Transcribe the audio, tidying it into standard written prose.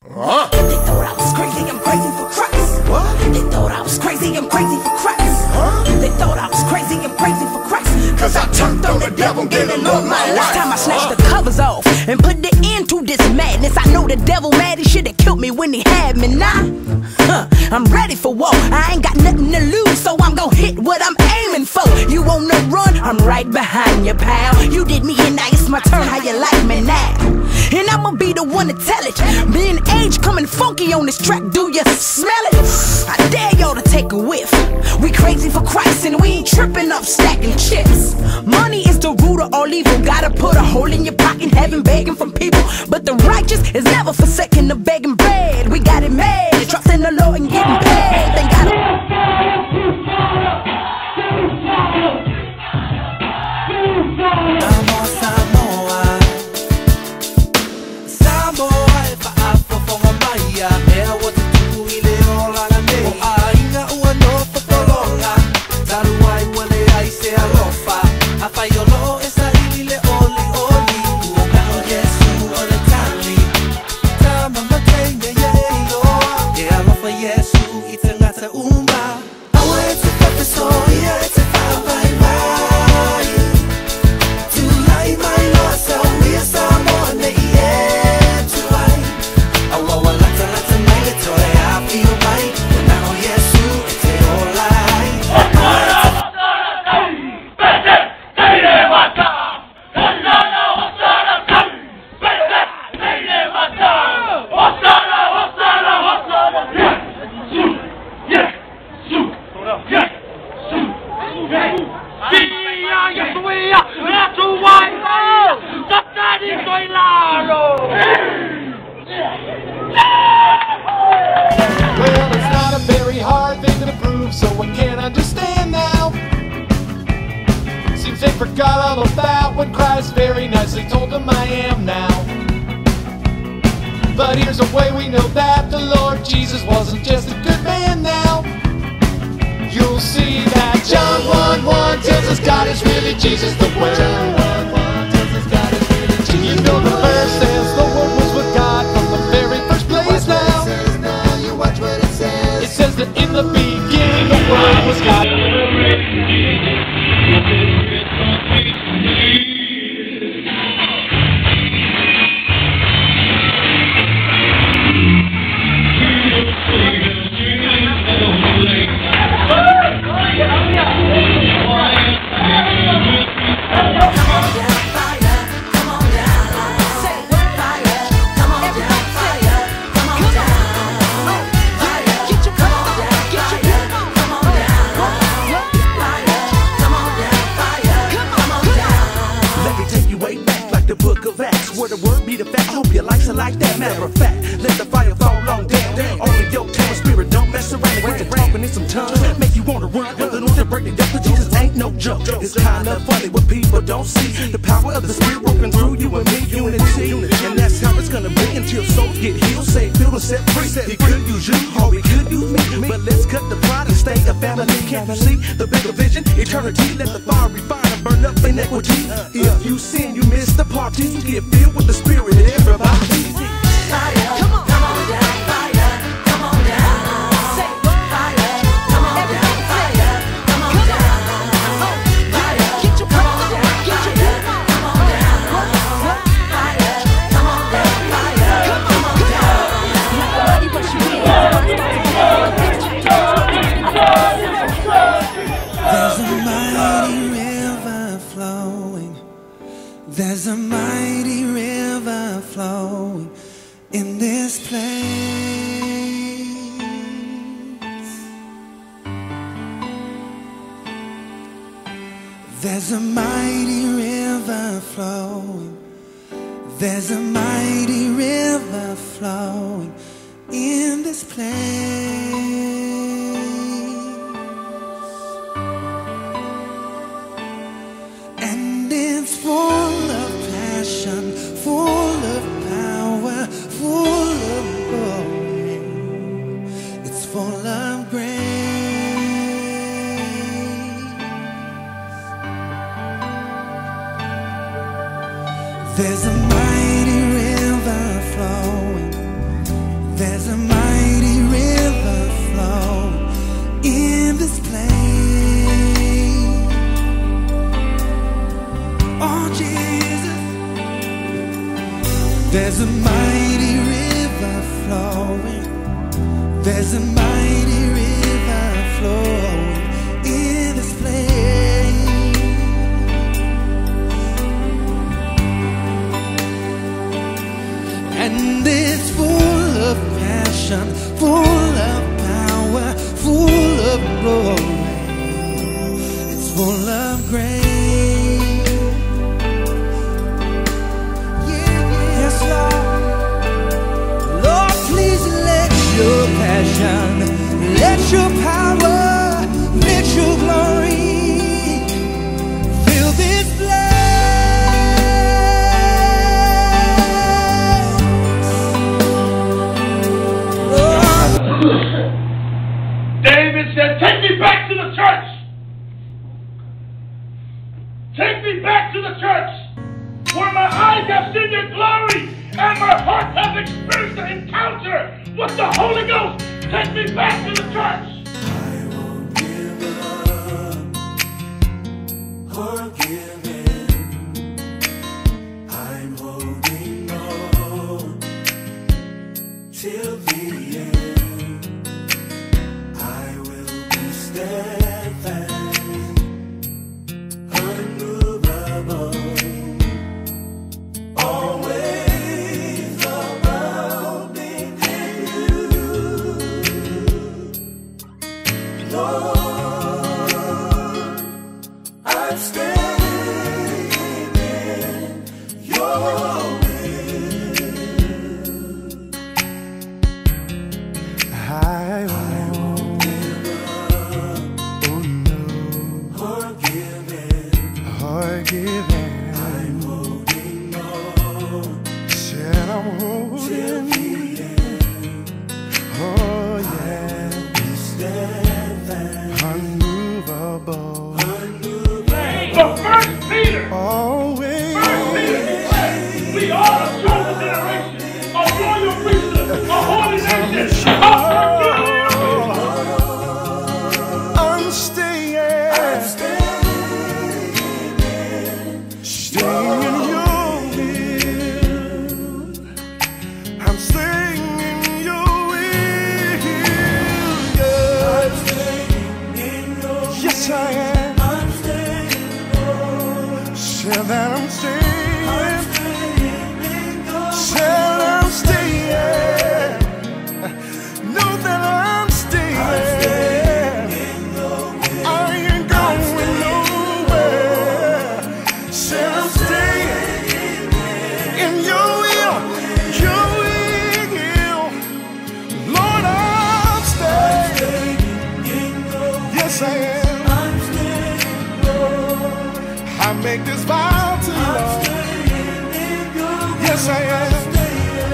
They thought I was crazy, I'm crazy for Christ. What? They thought I was crazy, I'm crazy for Christ. They thought I was crazy, I'm crazy for Christ. Cause I turned on the devil, gave the Lord my life. Last time I snatched the covers off and put the end to this madness. I know the devil mad, he should've killed me when he had me. Now, I'm ready for war. I ain't got nothing to lose, so I'm gon' hit what I'm aiming for. You wanna run? I'm right behind you, pal. You did me and now it's my turn. How you like me now? And I'ma be the one to tell it. Me and Age coming funky on this track. Do you smell it? I dare y'all to take a whiff. We crazy for Christ and we ain't tripping up stacking chips. Money is the root of all evil. Gotta put a hole in your pocket, having begging from people. But the righteous is never forsaken of begging bread. We got it made, trusting the Lord and getting paid. They got it. Well, it's not a very hard thing to prove, so I can't understand now. Seems they forgot all about what Christ very nicely told them I am now. But here's a way we know that the Lord Jesus wasn't just a good man now. You'll see that John 1:1 tells us God is really Jesus the Word. John 1:1 tells us God is really Jesus. You know the verse says the Word was with God from the very first place now. You watch what it says. It says that in the beginning the Word was God. Where the word be the fact, hope your likes are like that. Matter of fact, let the fire fall on down. Only your temper spirit, don't mess around. Wait to talking in some tongues, make you wanna run. The Lord to break it down, but Jesus ain't no joke. It's kinda funny what people don't see. The power of the spirit working through you and me, unity. And that's how it's gonna be until souls get healed, saved, filled, and set free. He could use you, or he could use me. But let's cut the pride and stay a family. Can't you see the bigger vision? Eternity, let the fire refine and burn up inequity. If you sin, you miss the party. You get filled with the spirit, everybody. Fire, come on down, fire, come on down. Say fire, come on down, fire, come on down. Fire, get your come on down, get your come on down. Fire, come on down, fire, come on down. There's a mighty river flowing. There's a mighty river flowing in this place. There's a mighty river flowing. There's a mighty river flowing in this place. And it's full of passion, full of power, full of glory. It's full of grace. There's a mighty river flowing. There's a mighty river flow in this place. Oh Jesus, there's a mighty river flowing. There's a mighty river flowing in this place. And it's full of passion, full of power, full of glory. It's full of grace. Yes, Lord. Lord, please let your passion, let your power, let your glory fill this place. David said, take me back to the church. Take me back to the church where my eyes have seen your glory and my heart has experienced the encounter with the Holy Ghost. Take me back to the church. I won't give up, forgiven. I'm holding on till the end. I will be steadfast, unmovable, always abounding in you. Lord, I'm staying in your will. I won't give up. Oh no, forgiven. I'm holding on. Said I'm holding. Oh yeah, be steadfast, unmovable, But First Peter, always. declares we are a chosen generation, a royal priesthood, a holy nation, a I'm staying, staying in your will. I'm staying in your will. Yes, I am. Say that I'm staying. Say I'm staying. Know that I'm staying. I ain't going nowhere. Say I'm staying in your will, your will. Lord, I'm staying. Yes, I am. I make this vow to you, Lord. Yes, I am.